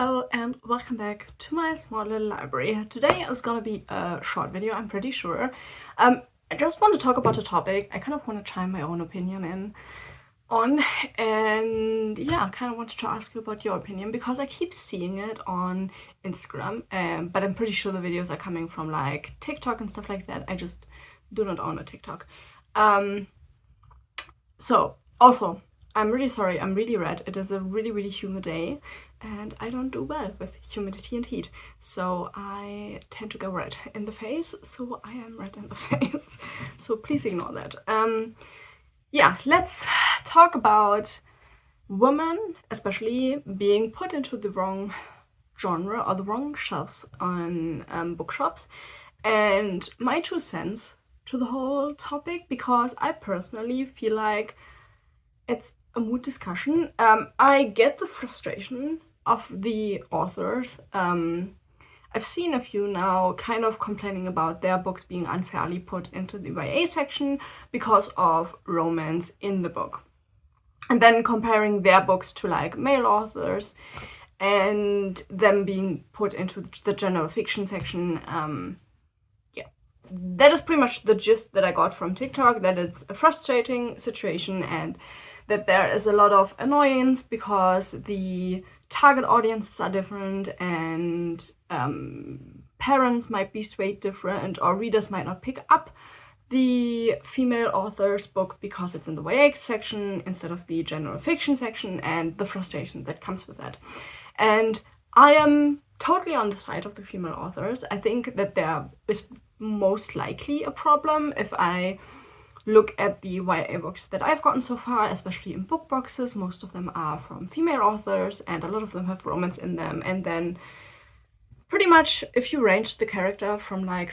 Hello and welcome back to my small little library. Today is gonna be a short video, I'm pretty sure. I just want to talk about a topic I kind of want to chime my own opinion on, and yeah, I kind of wanted to ask you about your opinion because I keep seeing it on Instagram, but I'm pretty sure the videos are coming from like TikTok and stuff like that. I just do not own a TikTok. So also, I'm really sorry, I'm really red. It is a really humid day and I don't do well with humidity and heat. So I tend to go red in the face, so I am red in the face. So please ignore that. Yeah, let's talk about women, especially being put into the wrong genre or the wrong shelves on bookshops, and my 2 cents to the whole topic, because I personally feel like it's a mood discussion. I get the frustration of the authors. I've seen a few now kind of complaining about their books being unfairly put into the YA section because of romance in the book. And then comparing their books to like male authors and them being put into the general fiction section. Yeah, that is pretty much the gist that I got from TikTok, that it's a frustrating situation and that there is a lot of annoyance because the target audiences are different and parents might be swayed different, or readers might not pick up the female author's book because it's in the YA section instead of the general fiction section, and the frustration that comes with that. And I am totally on the side of the female authors. I think that there is most likely a problem if I look at the YA books that I've gotten so far, especially in book boxes. Most of them are from female authors and a lot of them have romance in them. And then pretty much if you range the character from like,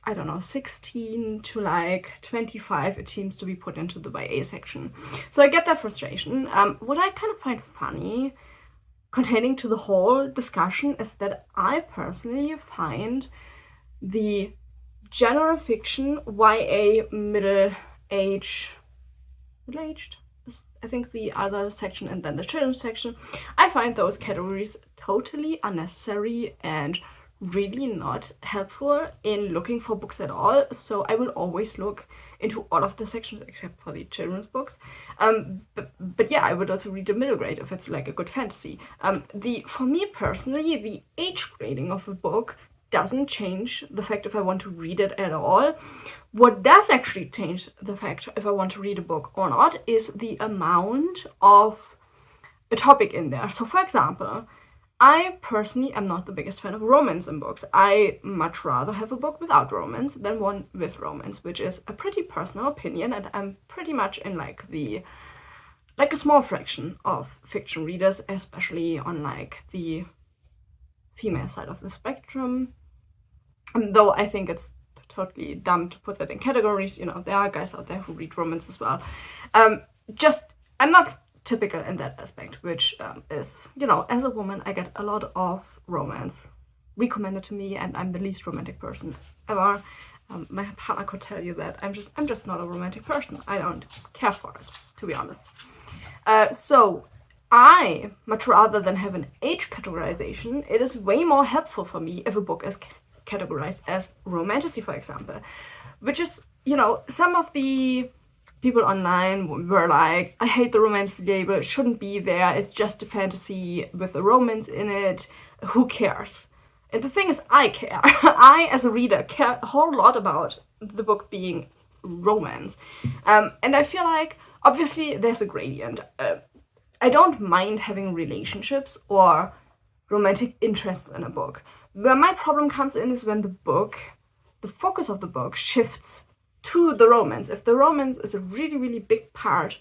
I don't know, 16 to like 25, it seems to be put into the YA section. So I get that frustration. What I kind of find funny containing to the whole discussion is that I personally find the general fiction, YA middle-aged, I think the other section, and then the children's section, I find those categories totally unnecessary and really not helpful in looking for books at all. So I will always look into all of the sections except for the children's books. But yeah, I would also read the middle grade if it's like a good fantasy. For me personally, the age grading of a book doesn't change the fact if I want to read it at all. What does actually change the fact if I want to read a book or not is the amount of a topic in there. So for example, I personally am not the biggest fan of romance in books. I much rather have a book without romance than one with romance, which is a pretty personal opinion, and I'm pretty much in like a small fraction of fiction readers, especially on like the female side of the spectrum. Though I think it's totally dumb to put that in categories. You know, there are guys out there who read romance as well. I'm not typical in that aspect, which is, you know, as a woman, I get a lot of romance recommended to me, and I'm the least romantic person ever. My partner could tell you that I'm just not a romantic person. I don't care for it, to be honest. So I, much rather than have an age categorization, it is way more helpful for me if a book is categorized as romantasy, for example. Which is, you know, some of the people online were like, I hate the romance label, it shouldn't be there, it's just a fantasy with a romance in it, who cares? And the thing is, I care. I, as a reader, care a whole lot about the book being romance. And I feel like, obviously, there's a gradient. I don't mind having relationships or romantic interests in a book. Where my problem comes in is when the focus of the book shifts to the romance. If the romance is a really big part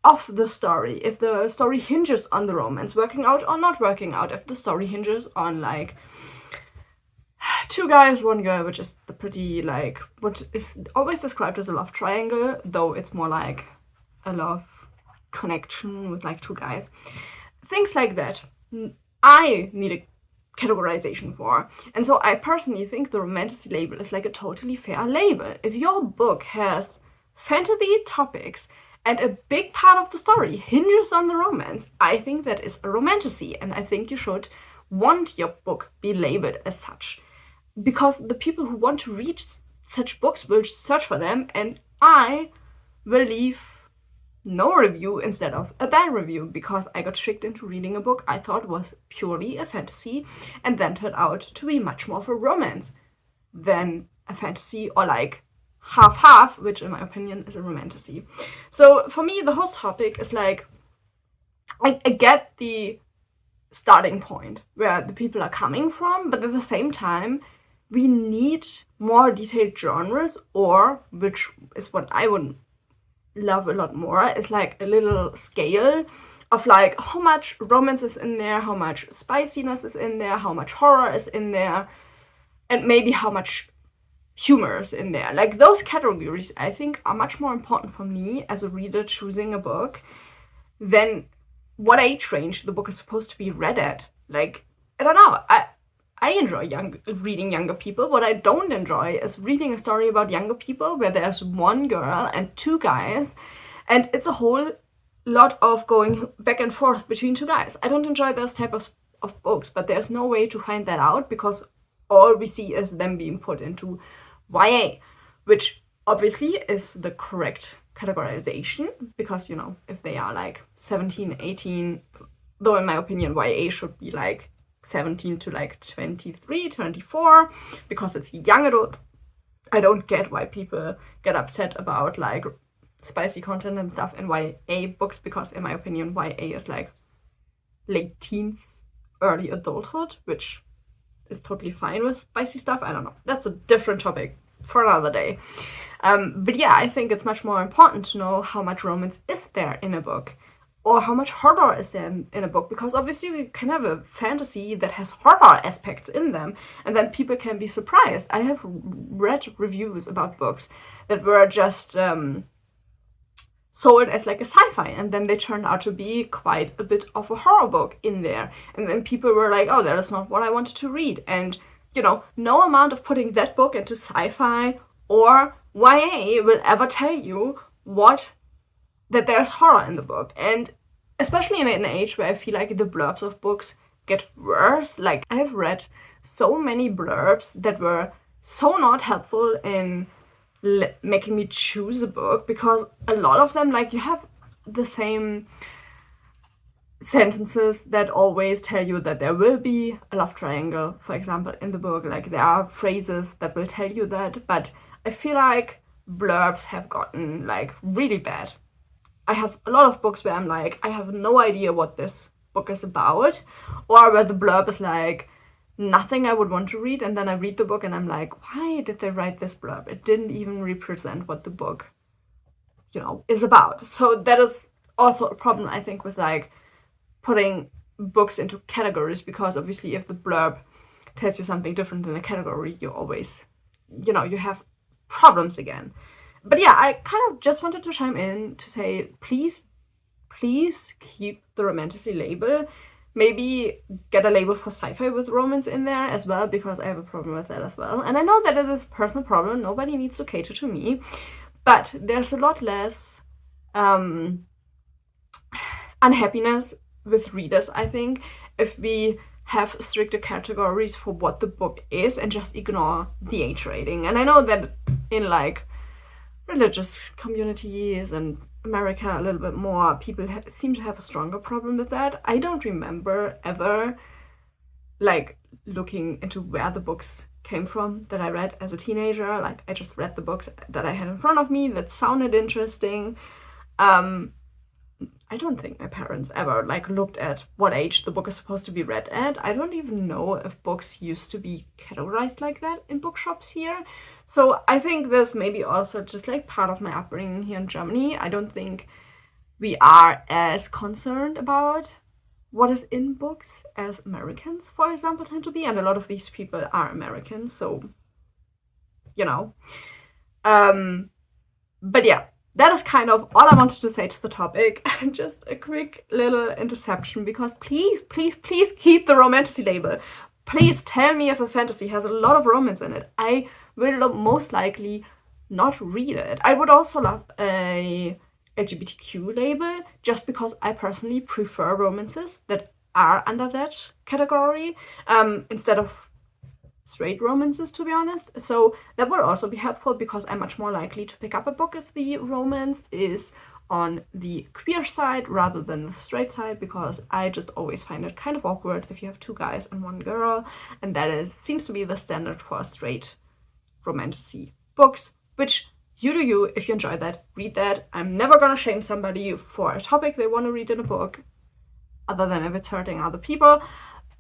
of the story, if the story hinges on the romance working out or not working out, if the story hinges on like 2 guys, 1 girl, which is the pretty like what is always described as a love triangle, though it's more like a love connection with like 2 guys. Things like that I need a categorization for. And so I personally think the romantasy label is like a totally fair label. If your book has fantasy topics and a big part of the story hinges on the romance, I think that is a romantasy, and I think you should want your book be labeled as such. Because the people who want to read such books will search for them, and I will leave no review instead of a bad review, because I got tricked into reading a book I thought was purely a fantasy and then turned out to be much more of a romance than a fantasy, or like half-half, which in my opinion is a romantasy. So for me, the whole topic is like, I get the starting point where the people are coming from, but at the same time, we need more detailed genres, or, which is what I would love a lot more, is like a little scale of like how much romance is in there, how much spiciness is in there, how much horror is in there, and maybe how much humor is in there. Like those categories, I think, are much more important for me as a reader choosing a book than what age range the book is supposed to be read at. Like, I don't know, I enjoy reading younger people. What I don't enjoy is reading a story about younger people where there's one girl and two guys, and it's a whole lot of going back and forth between two guys. I don't enjoy those type of books, but there's no way to find that out, because all we see is them being put into YA, which obviously is the correct categorization, because, you know, if they are like 17, 18, though in my opinion YA should be like 17 to like 23, 24, because it's young adult. I don't get why people get upset about like spicy content and stuff in YA books, because in my opinion YA is like late teens, early adulthood, which is totally fine with spicy stuff. I don't know. That's a different topic for another day. But yeah, I think it's much more important to know how much romance is there in a book, or how much horror is there in a book, because obviously we can have a fantasy that has horror aspects in them, and then people can be surprised. I have read reviews about books that were just sold as like a sci-fi, and then they turned out to be quite a bit of a horror book in there, and then people were like, oh, that is not what I wanted to read. And, you know, no amount of putting that book into sci-fi or YA will ever tell you that there's horror in the book. And especially in an age where I feel like the blurbs of books get worse. Like, I have read so many blurbs that were so not helpful in making me choose a book, because a lot of them, like, you have the same sentences that always tell you that there will be a love triangle, for example, in the book. Like, there are phrases that will tell you that, but I feel like blurbs have gotten like really bad. I have a lot of books where I'm like, I have no idea what this book is about, or where the blurb is like nothing I would want to read, and then I read the book and I'm like, why did they write this blurb? It didn't even represent what the book, you know, is about. So that is also a problem, I think, with like putting books into categories, because obviously if the blurb tells you something different than the category, you always, you know, you have problems again. But yeah, I kind of just wanted to chime in to say, please keep the romantasy label. Maybe get a label for sci-fi with romance in there as well, because I have a problem with that as well. And I know that it is a personal problem. Nobody needs to cater to me. But there's a lot less unhappiness with readers, I think, if we have stricter categories for what the book is and just ignore the age rating. And I know that in like religious communities and America a little bit more, people seem to have a stronger problem with that. I don't remember ever like looking into where the books came from that I read as a teenager. Like, I just read the books that I had in front of me that sounded interesting. I don't think my parents ever like looked at what age the book is supposed to be read at. I don't even know if books used to be categorized like that in bookshops here. So I think this may be also just like part of my upbringing here in Germany. I don't think we are as concerned about what is in books as Americans, for example, tend to be. And a lot of these people are Americans, so, you know. But yeah, that is kind of all I wanted to say to the topic. And just a quick little interception, because please keep the romantasy label. Please tell me if a fantasy has a lot of romance in it. I will most likely not read it. I would also love a LGBTQ label, just because I personally prefer romances that are under that category instead of straight romances, to be honest. So that will also be helpful, because I'm much more likely to pick up a book if the romance is on the queer side rather than the straight side, because I just always find it kind of awkward if you have 2 guys and 1 girl, and that seems to be the standard for straight romantasy books, which you do you. If you enjoy that, read that. I'm never gonna shame somebody for a topic they want to read in a book, other than if it's hurting other people.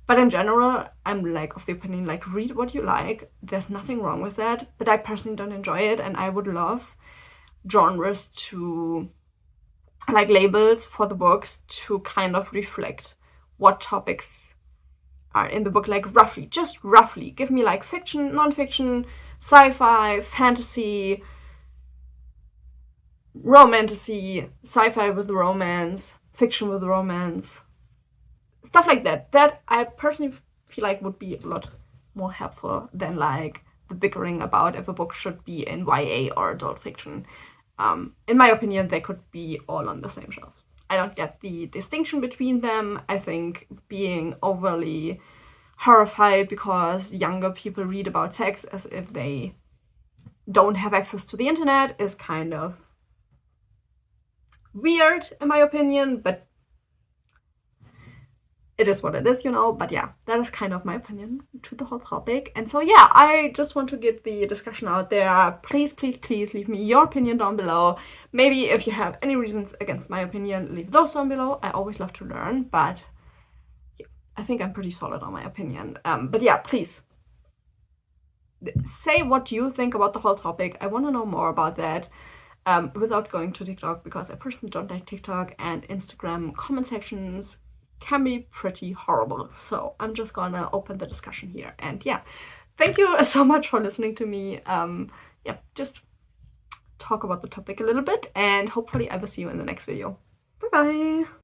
But in general, I'm like of the opinion, like, read what you like. There's nothing wrong with that. But I personally don't enjoy it, and I would love genres to, like, labels for the books to kind of reflect what topics are in the book, like roughly, just roughly. Give me like fiction, non-fiction, sci-fi, fantasy, romantasy, sci-fi with romance, fiction with romance, stuff like that. That I personally feel like would be a lot more helpful than like the bickering about if a book should be in YA or adult fiction. In my opinion, they could be all on the same shelf. I don't get the distinction between them. I think being overly horrified because younger people read about sex as if they don't have access to the internet is kind of weird, in my opinion, but it is what it is, you know. But yeah, that is kind of my opinion to the whole topic. And so yeah, I just want to get the discussion out there. Please, please, please leave me your opinion down below. Maybe if you have any reasons against my opinion, leave those down below. I always love to learn, but yeah, I think I'm pretty solid on my opinion. But yeah, please say what you think about the whole topic. I want to know more about that. Without going to TikTok, because I personally don't like TikTok, and Instagram comment sections can be pretty horrible. So I'm just gonna open the discussion here. And yeah, thank you so much for listening to me. Yeah, just talk about the topic a little bit, and hopefully I will see you in the next video. Bye bye.